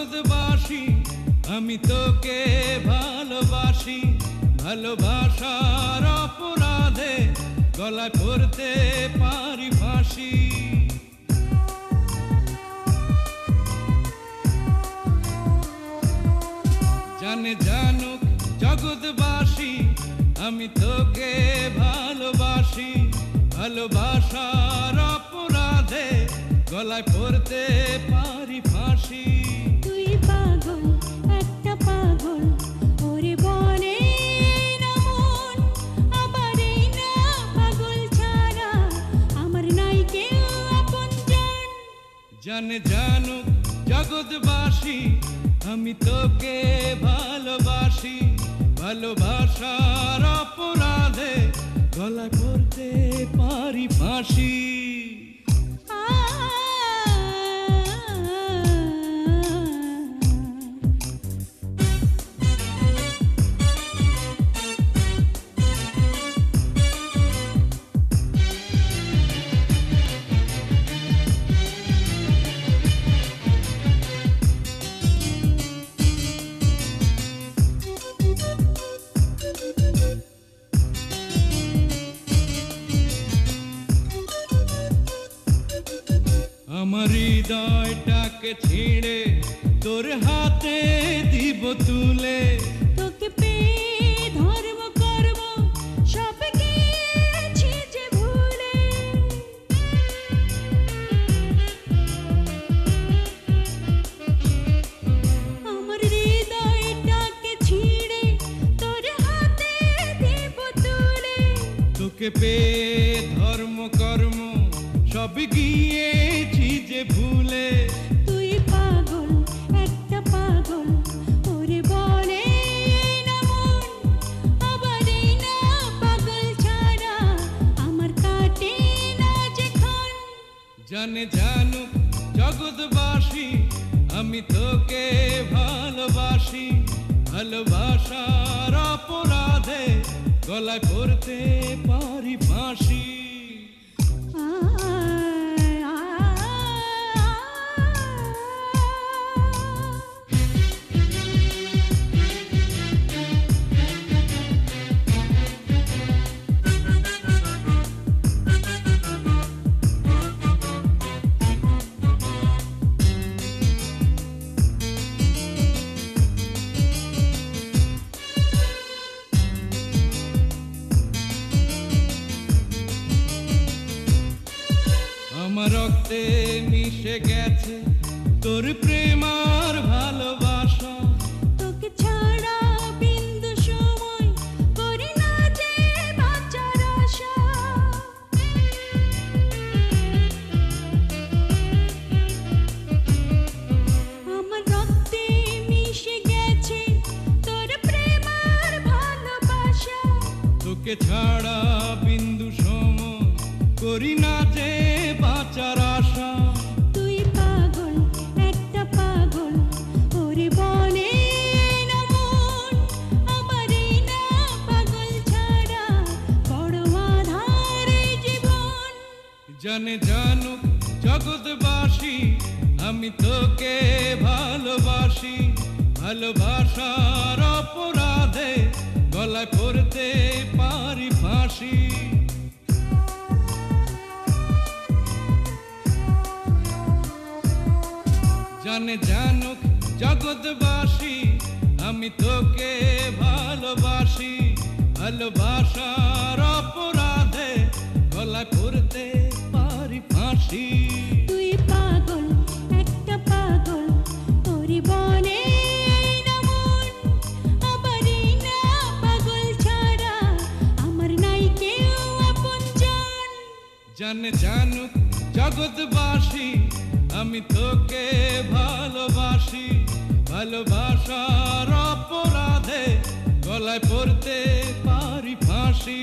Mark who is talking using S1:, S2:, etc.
S1: জগৎবাসী আমি তোকে ভালোবাসি, ভালোবাসার অপরাধে গলায় পড়তে পারি ফাঁসি। জানে জানুক জগৎবাসী আমি তোকে ভালোবাসি, ভালোবাসার অপরাধে গলায় পড়তে পারি ফাঁসি।
S2: তুই পাগল, একটা পাগল, ওরে বলে না মন, আবার এই না পাগল ছাড়া আমার নাই কেউ আপনজন।
S1: জানে জানুক জগৎবাসী আমি তোকে ভালোবাসি, ভালোবাসার অপরাধে গলায় পড়তে পারি ফাঁসি। আমার হৃদয়টাকে ছিঁড়ে তোর হাতে দিব তুলে,
S2: তোকে পেয়ে ধর্ম করব সব গিয়েছি যে ভুলে। আমার হৃদয়টাকে ছিঁড়ে তোর হাতে দিব তুলে,
S1: তোকে পেয়ে ধর্ম কর্ম সব গিয়েছি যে ভুলে।
S2: তুই পাগল, একটা পাগল, ওরে বলে না মন, আবার এই না পাগল ছাড়া আমার কাটে না যেখান।
S1: জানে জানুক জগৎবাসী আমি তোকে ভালোবাসি, ভালোবাসার অপরাধে গলায় পড়তে পারি ফাঁসি। আমার রক্তে মিশে গেছে তোর প্রেম আর ভালোবাসা,
S2: তোকে ছাড়া বিন্দু সময় করি না যে বাঁচার আশা। আমার রক্তে মিশে গেছে তোর প্রেম আর ভালোবাসা,
S1: তোকে ছাড়া বিন্দু সময় করি না যে বাঁচার আশা।
S2: তুই পাগল, একটা পাগল, ওরে বলে না মন, আমার এই না পাগল ছাড়া বড় আঁধার এই জীবন।
S1: জানে জানুক জগৎবাসী আমি তোকে ভালোবাসি, ভালোবাসার অপরাধে গলায় পড়তে পারি ফাঁসি। জানে জানুক জগৎবাসী আমি তোকে ভালোবাসি, ভালোবাসার অপরাধে গলায় পড়তে পারি ফাঁসি।
S2: তুই পাগল, একটা পাগল, ওরে বলে না মন, আবার এই না পাগল ছাড়া আমার নাই কেউ আপনজন।
S1: জানে জানুক জগৎবাসী আমি তোকে ভালোবাসি, ভালোবাসার অপরাধে গলায় পড়তে পারি ফাঁসি।